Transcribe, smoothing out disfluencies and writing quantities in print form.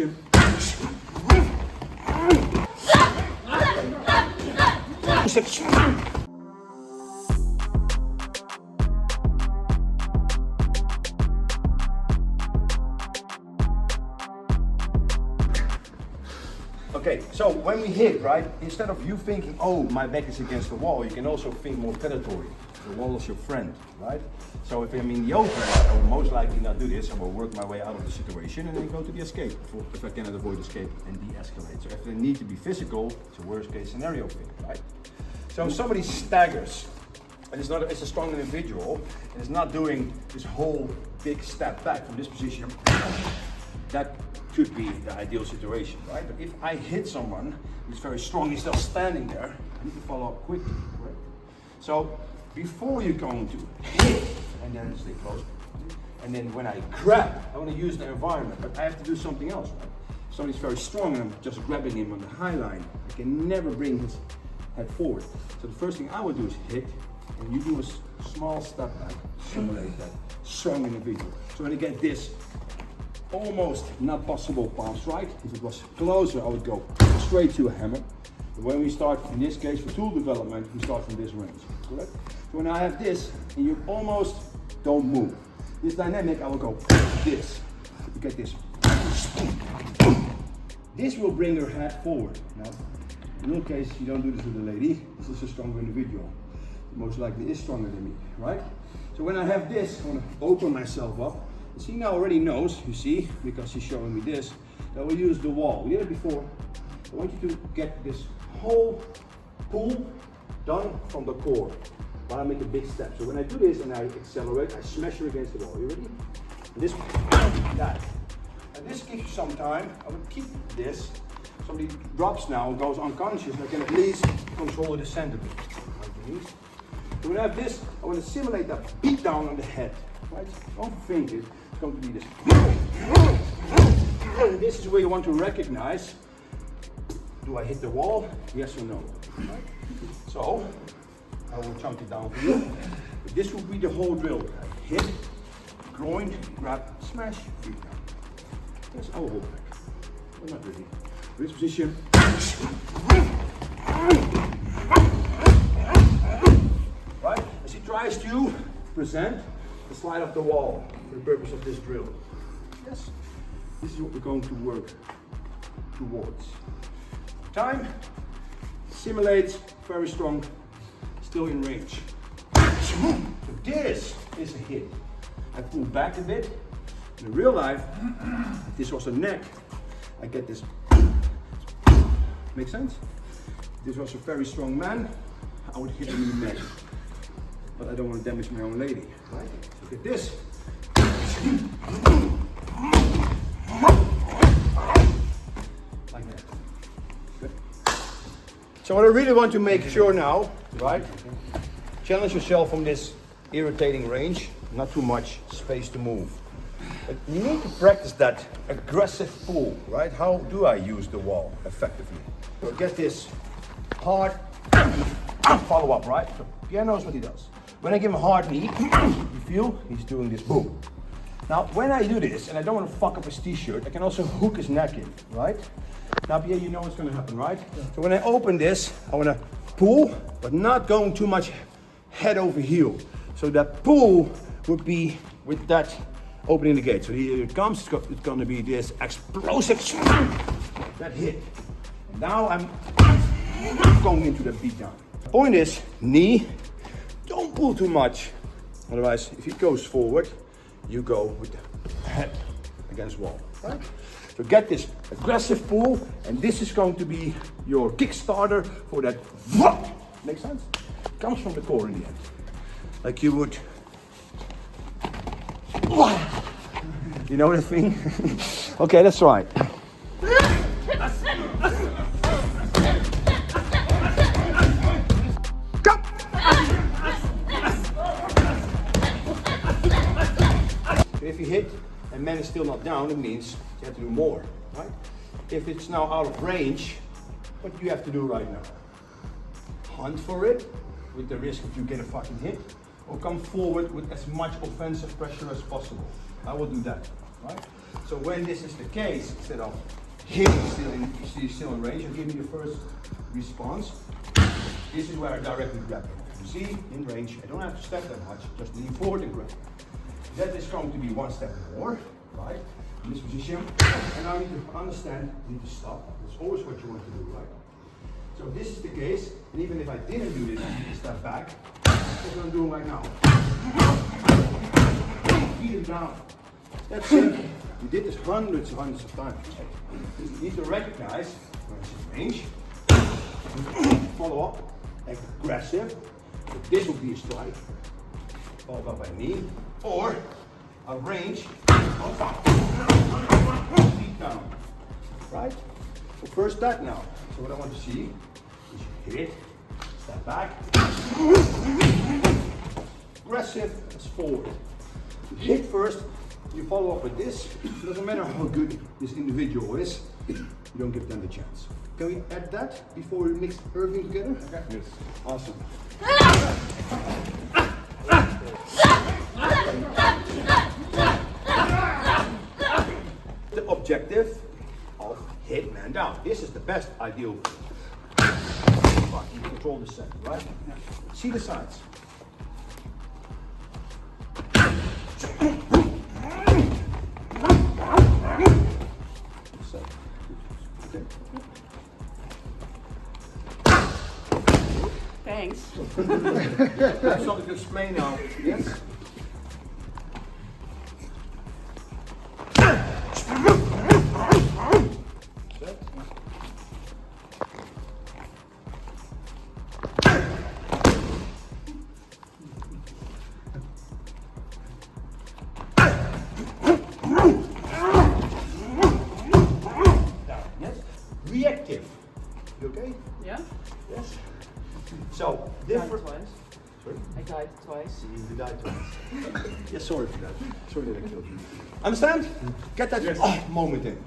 Okay, so when we hit, right, instead of you thinking, oh, my back is against the wall, you can also think more predatory. The wall is your friend, right? So if I'm in the open, I will most likely not do this. I will work my way out of the situation and then go to the escape, if I cannot avoid escape, and de-escalate. So if they need to be physical, it's a worst case scenario thing, right? So if somebody staggers, and it's a strong individual, and is not doing this whole big step back from this position, that could be the ideal situation, right? But if I hit someone who's very strong, he's still standing there, I need to follow up quickly, right? So before you're going to hit, and then stay close, and then when I grab, I want to use the environment, but I have to do something else, right? If somebody's very strong and I'm just grabbing him on the high line, I can never bring his head forward. So the first thing I would do is hit, and you do a small step back, simulate that strong individual. So when I get this almost not possible palm strike, if it was closer, I would go straight to a hammer. But when we start, in this case for tool development, we start from this range, correct? So when I have this, and you almost don't move, this dynamic, I will go this. You get this. This will bring her head forward. Now, in your case, you don't do this with a lady. This is a stronger individual. Most likely is stronger than me, right? So when I have this, I want to open myself up. She now already knows, you see, because she's showing me this, that we use the wall. We did it before. I want you to get this whole pull done from the core while I make a big step. So when I do this and I accelerate, I smash her against the wall. You ready? And this, that. And this gives you some time. I would keep this. Somebody drops now and goes unconscious, and I can at least control the center bit. So when I have this, I want to simulate that beat down on the head. Right? Don't think it. It's going to be this. And this is where you want to recognize, do I hit the wall? Yes or no? Right? So, I will chunk it down for you. But this will be the whole drill. Hit, groin, grab, smash, feet down. That's our whole back. We're not ready. This position. Right? As he tries to present the slide of the wall for the purpose of this drill. Yes, this is what we're going to work towards. Time, simulates, very strong, still in range. So this is a hit. I pull back a bit. In real life, if this was a neck, I get this. Make sense? If this was a very strong man, I would hit him in the neck. But I don't want to damage my own lady, right? Look at this. Like that. Good. So what I really want to make sure now, right? Challenge yourself from this irritating range, not too much space to move. But you need to practice that aggressive pull, right? How do I use the wall effectively? So get this hard follow up, right? So Pierre knows what he does. When I give him a hard knee, you feel he's doing this boom. Now, when I do this, and I don't want to fuck up his t-shirt, I can also hook his neck in, right? Now, Pierre, you know what's going to happen, right? Yeah. So when I open this, I want to pull, but not going too much head over heel. So that pull would be with that opening the gate. So here it comes, it's going to be this explosive, that hit. And now I'm going into the beat down. Point is, knee, don't pull too much. Otherwise, if he goes forward, you go with the head against wall, right? So get this aggressive pull, and this is going to be your Kickstarter for that. Make sense? Comes from the core in the end. Like you would. You know the thing? Okay, that's right. If you hit and man is still not down, it means you have to do more, right? If it's now out of range, what do you have to do right now? Hunt for it with the risk that you get a fucking hit, or come forward with as much offensive pressure as possible. I will do that. right? So when this is the case, instead of hitting still in range, and give me the first response, this is where I directly grab it. You see, in range, I don't have to step that much, just lean forward and grab. That is going to be one step more, right? In this position, and now you need to understand, you need to stop. That's always what you want to do, right? So this is the case, and even if I didn't do this, I need to step back. That's what I'm doing right now. Feet it down. That's simple. You did this hundreds of times. You need to recognize when it's in range. Follow up, aggressive. So this will be a strike, followed up by a knee, or a range on top. Feet down. Right? So first that now. So what I want to see is you hit it, step back, aggressive as forward. You hit first, you follow up with this. It doesn't matter how good this individual is, you don't give them the chance. Can we add that before we mix everything together? Okay. Yes. Awesome. The objective of hit man down. This is the best ideal. You control the center, right? See the sides. Okay. Thanks. I have something to explain now. Yes? Yes? Reactive. You okay? Yeah? Yes. So, I died different. twice. Sorry? I died twice. You died twice. Yeah, sorry for that. Sorry that I killed you. Understand? Get that moment in.